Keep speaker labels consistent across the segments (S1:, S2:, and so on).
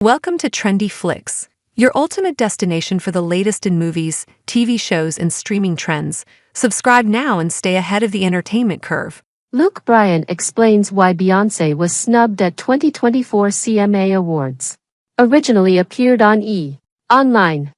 S1: Welcome to Trendy Flix, your ultimate destination for the latest in movies, TV shows, and streaming trends. Subscribe now and stay ahead of the entertainment curve.
S2: Bryan explains why Beyoncé was snubbed at 2024 CMA Awards. Originally appeared on E! Online.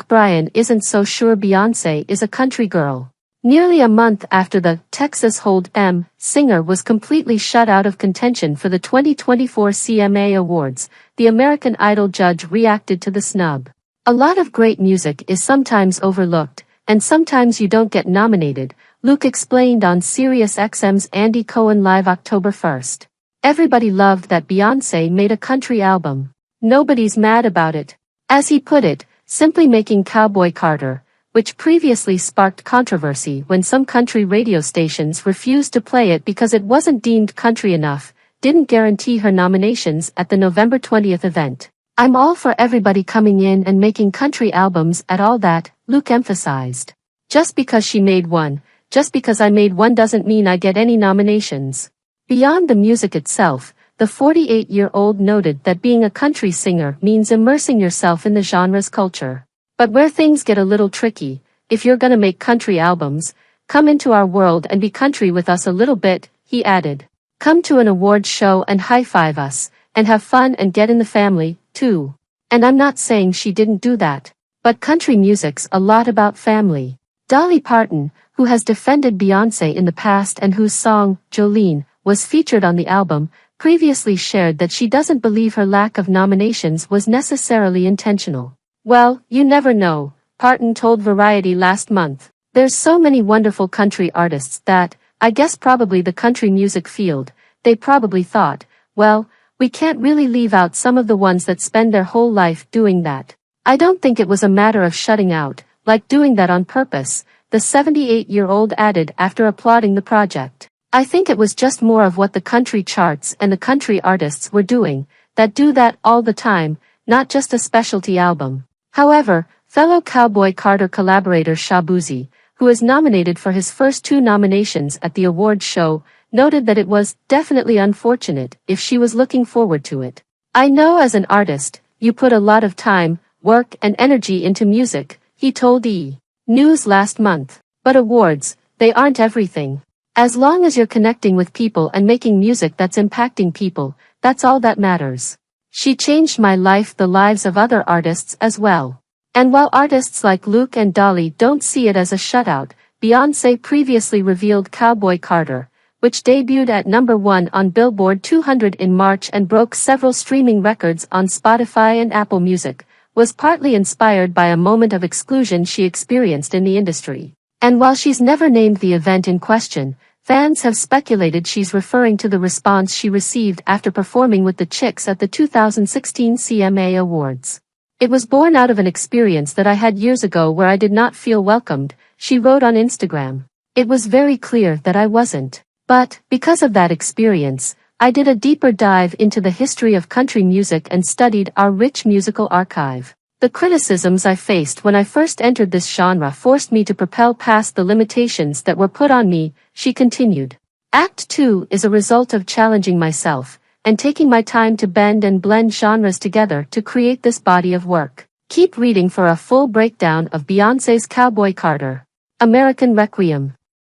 S2: Bryan isn't so sure Beyoncé is a country girl. Nearly a month after the Texas Hold''em singer was completely shut out of contention for the 2024 CMA Awards, the American Idol judge reacted to the snub. A lot of great music is sometimes overlooked, and sometimes you don't get nominated, Luke explained on SiriusXM's Andy Cohen Live October 1st. Everybody loved that Beyoncé made a country album. Nobody's mad about it. As he put it, simply making Cowboy Carter, which previously sparked controversy when some country radio stations refused to play it because it wasn't deemed country enough, didn't guarantee her nominations at the November 20th event. "I'm all for everybody coming in and making country albums at all that," Luke emphasized. "Just because she made one, just because I made one doesn't mean I get any nominations." Beyond the music itself, the 48-year-old noted that being a country singer means immersing yourself in the genre's culture. "But where things get a little tricky, if you're gonna make country albums, come into our world and be country with us a little bit," he added. "Come to an awards show and high-five us, and have fun and get in the family, too." And I'm not saying she didn't do that. But country music's a lot about family. Dolly Parton, who has defended Beyoncé in the past and whose song, Jolene, was featured on the album, previously shared that she doesn't believe her lack of nominations was necessarily intentional. "Well, you never know," Parton told Variety last month. "There's so many wonderful country artists that, I guess probably the country music field, they probably thought, well, we can't really leave out some of the ones that spend their whole life doing that. I don't think it was a matter of shutting out, like doing that on purpose," the 78-year-old added after applauding the project. "I think it was just more of what the country charts and the country artists were doing, that do that all the time, not just a specialty album." However, fellow Cowboy Carter collaborator Shabuzi, who is nominated for his first 2 nominations at the awards show, noted that it was definitely unfortunate if she was looking forward to it. "I know as an artist, you put a lot of time, work and energy into music," he told E! News last month. "But awards, they aren't everything. As long as you're connecting with people and making music that's impacting people, that's all that matters. She changed my life, the lives of other artists as well." And while artists like Luke and Dolly don't see it as a shutout, Beyoncé previously revealed Cowboy Carter, which debuted at #1 on Billboard 200 in March and broke several streaming records on Spotify and Apple Music, was partly inspired by a moment of exclusion she experienced in the industry. And while she's never named the event in question, fans have speculated she's referring to the response she received after performing with the Chicks at the 2016 CMA Awards. "It was born out of an experience that I had years ago where I did not feel welcomed," she wrote on Instagram. "It was very clear that I wasn't. But, because of that experience, I did a deeper dive into the history of country music and studied our rich musical archive. The criticisms I faced when I first entered this genre forced me to propel past the limitations that were put on me," she continued. "Act 2 is a result of challenging myself, and taking my time to bend and blend genres together to create this body of work." Keep reading for a full breakdown of Beyoncé's Cowboy Carter. American Requiem.